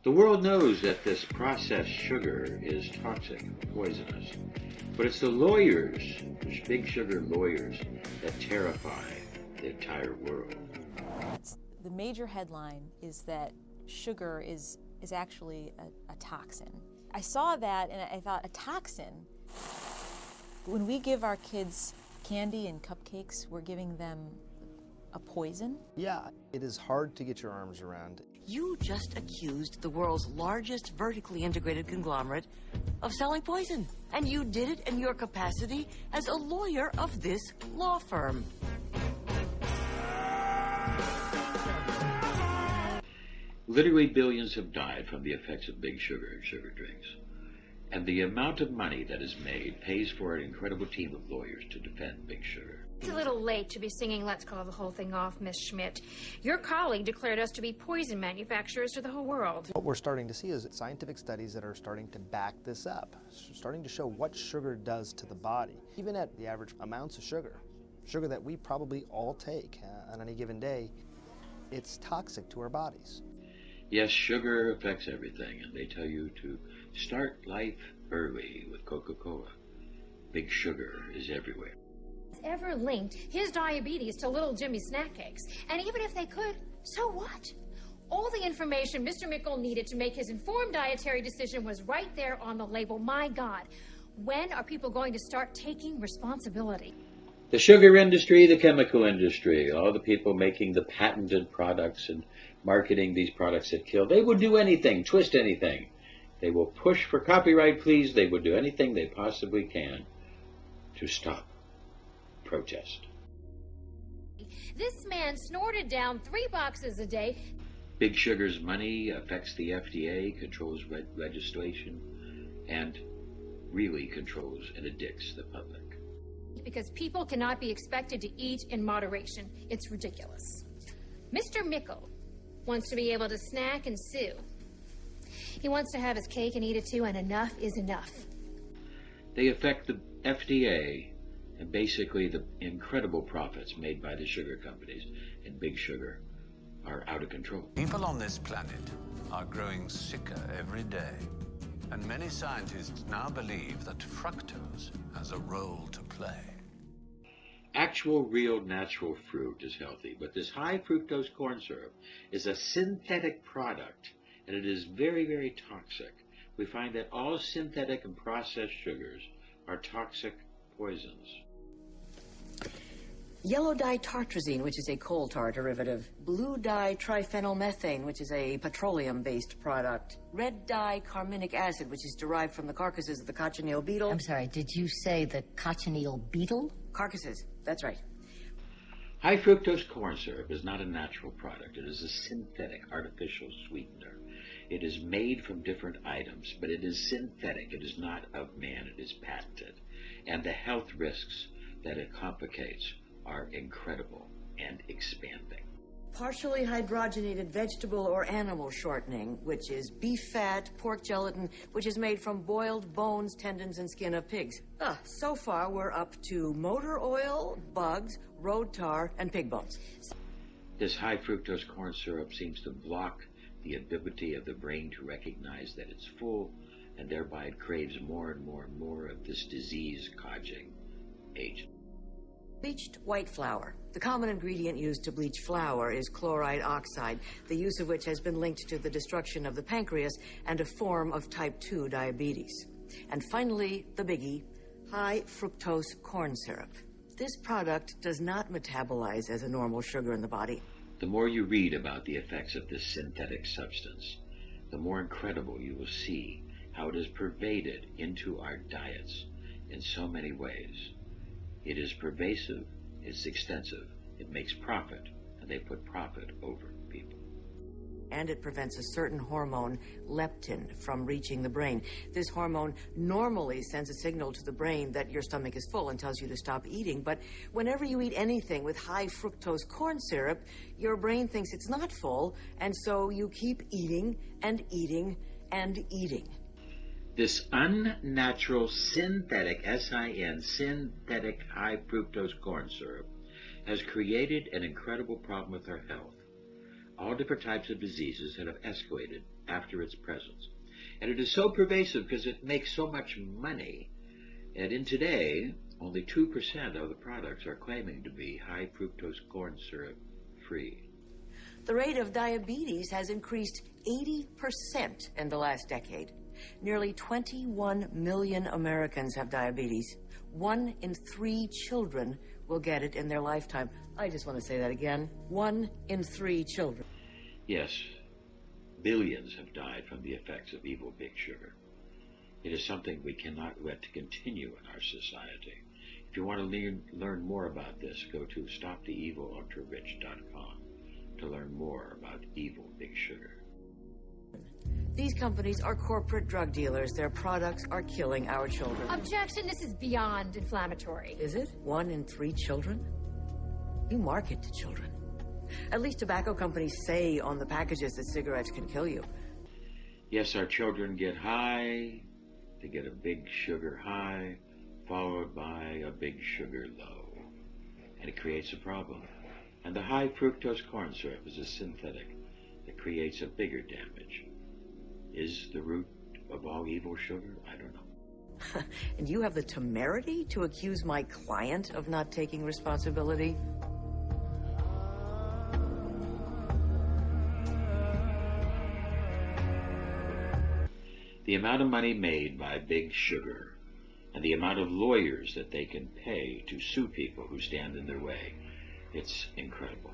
The world knows that this processed sugar is toxic, poisonous, but it's the lawyers, the big sugar lawyers, that terrify the entire world. The major headline is that sugar is actually a toxin. I saw that and I thought, a toxin? When we give our kids candy and cupcakes, we're giving them a poison? Yeah, it is hard to get your arms around. You just accused the world's largest vertically integrated conglomerate of selling poison. And you did it in your capacity as a lawyer of this law firm. Literally billions have died from the effects of big sugar and sugar drinks. And the amount of money that is made pays for an incredible team of lawyers to defend big sugar. It's a little late to be singing Let's Call the Whole Thing Off, Miss Schmidt. Your colleague declared us to be poison manufacturers to the whole world. What we're starting to see is scientific studies that are starting to back this up, starting to show what sugar does to the body. Even at the average amounts of sugar that we probably all take on any given day, it's toxic to our bodies. Yes, sugar affects everything, and they tell you to start life early with Coca-Cola. Big sugar is everywhere. Ever linked his diabetes to little Jimmy snack cakes. And even if they could, so what? All the information Mr. Mickle needed to make his informed dietary decision was right there on the label. My God, when are people going to start taking responsibility? The sugar industry, the chemical industry, all the people making the patented products and marketing these products that kill, they would do anything, twist anything. They will push for copyright, please. They would do anything they possibly can to stop protest. This man snorted down 3 boxes a day. Big sugar's money affects the FDA, controls legislation, and really controls and addicts the public. Because people cannot be expected to eat in moderation. It's ridiculous. Mr. Mickle wants to be able to snack and sue. He wants to have his cake and eat it too, and enough is enough. They affect the FDA and basically the incredible profits made by the sugar companies and big sugar are out of control. People on this planet are growing sicker every day, and many scientists now believe that fructose has a role to play. Actual, real, natural fruit is healthy, but this high fructose corn syrup is a synthetic product, and it is very, very toxic. We find that all synthetic and processed sugars are toxic poisons. Yellow ditartrazine, which is a coal tar derivative. Blue ditriphenylmethane, which is a petroleum-based product. Red dicarminic acid, which is derived from the carcasses of the cochineal beetle. I'm sorry, did you say the cochineal beetle? Carcasses, that's right. High fructose corn syrup is not a natural product. It is a synthetic, artificial sweetener. It is made from different items, but it is synthetic. It is not of man. It is patented. And the health risks that it complicates are incredible and expanding. Partially hydrogenated vegetable or animal shortening, which is beef fat, pork gelatin, which is made from boiled bones, tendons, and skin of pigs. So far we're up to motor oil, bugs, road tar, and pig bones. This high fructose corn syrup seems to block the ability of the brain to recognize that it's full, and thereby it craves more and more and more of this disease-causing agent. Bleached white flour. The common ingredient used to bleach flour is chloride oxide, the use of which has been linked to the destruction of the pancreas and a form of type 2 diabetes. And finally, the biggie, high fructose corn syrup. This product does not metabolize as a normal sugar in the body. The more you read about the effects of this synthetic substance, the more incredible you will see how it is pervaded into our diets in so many ways. It is pervasive, it's extensive, it makes profit, and they put profit over people. And it prevents a certain hormone, leptin, from reaching the brain. This hormone normally sends a signal to the brain that your stomach is full and tells you to stop eating, but whenever you eat anything with high fructose corn syrup, your brain thinks it's not full, and so you keep eating and eating and eating. This unnatural synthetic, S-I-N, synthetic high fructose corn syrup has created an incredible problem with our health. All different types of diseases that have escalated after its presence. And it is so pervasive because it makes so much money. And in today, only 2% of the products are claiming to be high fructose corn syrup free. The rate of diabetes has increased 80% in the last decade. Nearly 21 million Americans have diabetes. 1 in 3 children will get it in their lifetime. I just want to say that again. 1 in 3 children. Yes, billions have died from the effects of evil big sugar. It is something we cannot let continue in our society. If you want to learn more about this, go to stoptheevilultrarich.com to learn more about evil big sugar. These companies are corporate drug dealers. Their products are killing our children. Objection, this is beyond inflammatory. Is it? 1 in 3 children? You market to children. At least tobacco companies say on the packages that cigarettes can kill you. Yes, our children get high. They get a big sugar high, followed by a big sugar low. And it creates a problem. And the high fructose corn syrup is a synthetic that creates a bigger damage. Is the root of all evil sugar? I don't know. And you have the temerity to accuse my client of not taking responsibility? The amount of money made by big sugar and the amount of lawyers that they can pay to sue people who stand in their way, it's incredible.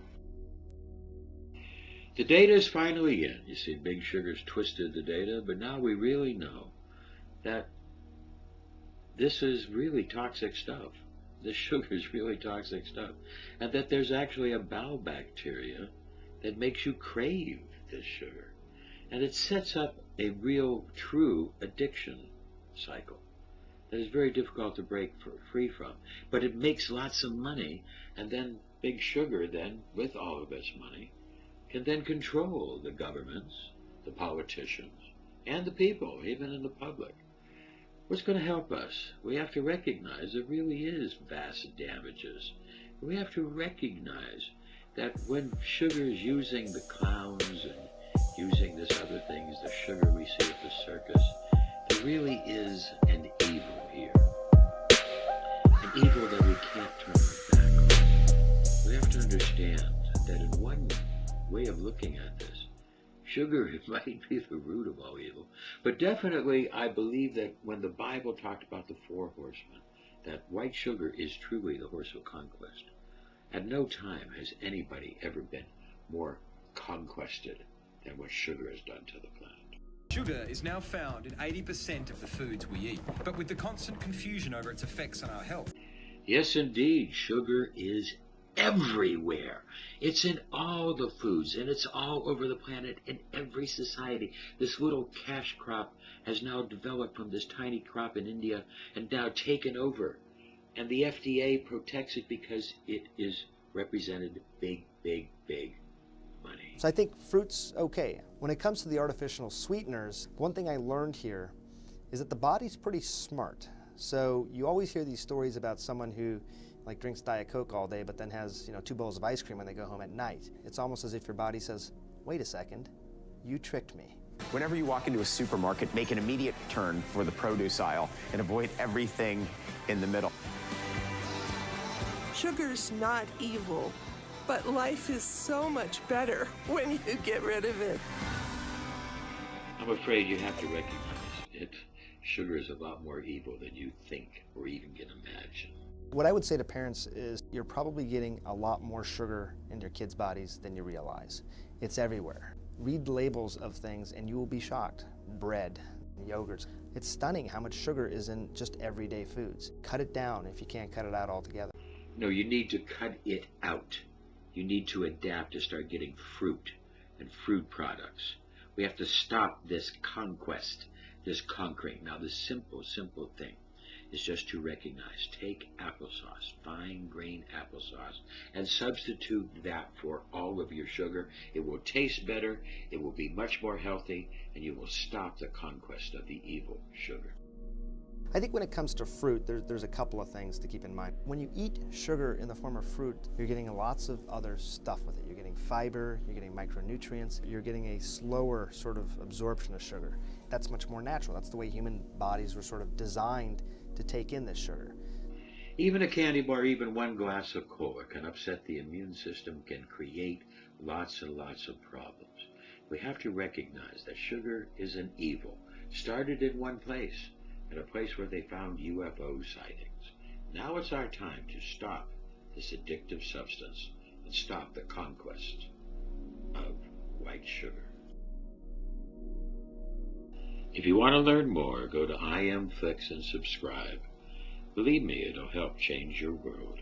The data is finally in. You see, big sugar's twisted the data, but now we really know that this is really toxic stuff. This sugar is really toxic stuff. And that there's actually a bowel bacteria that makes you crave this sugar. And it sets up a real, true addiction cycle that is very difficult to break free from. But it makes lots of money, and then big sugar then, with all of its money, can then control the governments, the politicians, and the people, even in the public. What's going to help us? We have to recognize there really is vast damages. We have to recognize that when sugar is using the clowns and using this other things, the sugar we see at the circus, there really is an evil here. An evil that we can't turn our back on. We have to understand that in one way of looking at this, sugar might be the root of all evil. But definitely, I believe that when the Bible talked about the 4 horsemen, that white sugar is truly the horse of conquest. At no time has anybody ever been more conquested than what sugar has done to the planet. Sugar is now found in 80% of the foods we eat, but with the constant confusion over its effects on our health. Yes, indeed, sugar is everywhere. It's in all the foods, and it's all over the planet, in every society. This little cash crop has now developed from this tiny crop in India and now taken over. And the FDA protects it because it is represented big, big, big money. So I think fruit's okay. When it comes to the artificial sweeteners, one thing I learned here is that the body's pretty smart. So you always hear these stories about someone who drinks Diet Coke all day but then has 2 bowls of ice cream when they go home at night. It's almost as if your body says, wait a second, you tricked me. Whenever you walk into a supermarket, make an immediate turn for the produce aisle and avoid everything in the middle. Sugar's not evil, but life is so much better when you get rid of it. I'm afraid you have to recognize it. Sugar is a lot more evil than you think or even can imagine. What I would say to parents is you're probably getting a lot more sugar in your kids' bodies than you realize. It's everywhere. Read labels of things and you will be shocked. Bread, yogurts. It's stunning how much sugar is in just everyday foods. Cut it down if you can't cut it out altogether. No, you need to cut it out. You need to adapt to start getting fruit and fruit products. We have to stop this conquest, this conquering. Now, the simple thing is just to recognize, take applesauce, fine grain applesauce, and substitute that for all of your sugar. It will taste better, it will be much more healthy, and you will stop the conquest of the evil sugar. I think when it comes to fruit, there's a couple of things to keep in mind. When you eat sugar in the form of fruit, you're getting lots of other stuff with it. You're getting fiber, you're getting micronutrients, you're getting a slower sort of absorption of sugar. That's much more natural. That's the way human bodies were sort of designed to take in this sugar. Even a candy bar, even one glass of cola can upset the immune system, can create lots and lots of problems. We have to recognize that sugar is an evil. Started in one place, at a place where they found UFO sightings. Now it's our time to stop this addictive substance and stop the conquest of white sugar. If you want to learn more, go to IMFlix and subscribe. Believe me, it'll help change your world.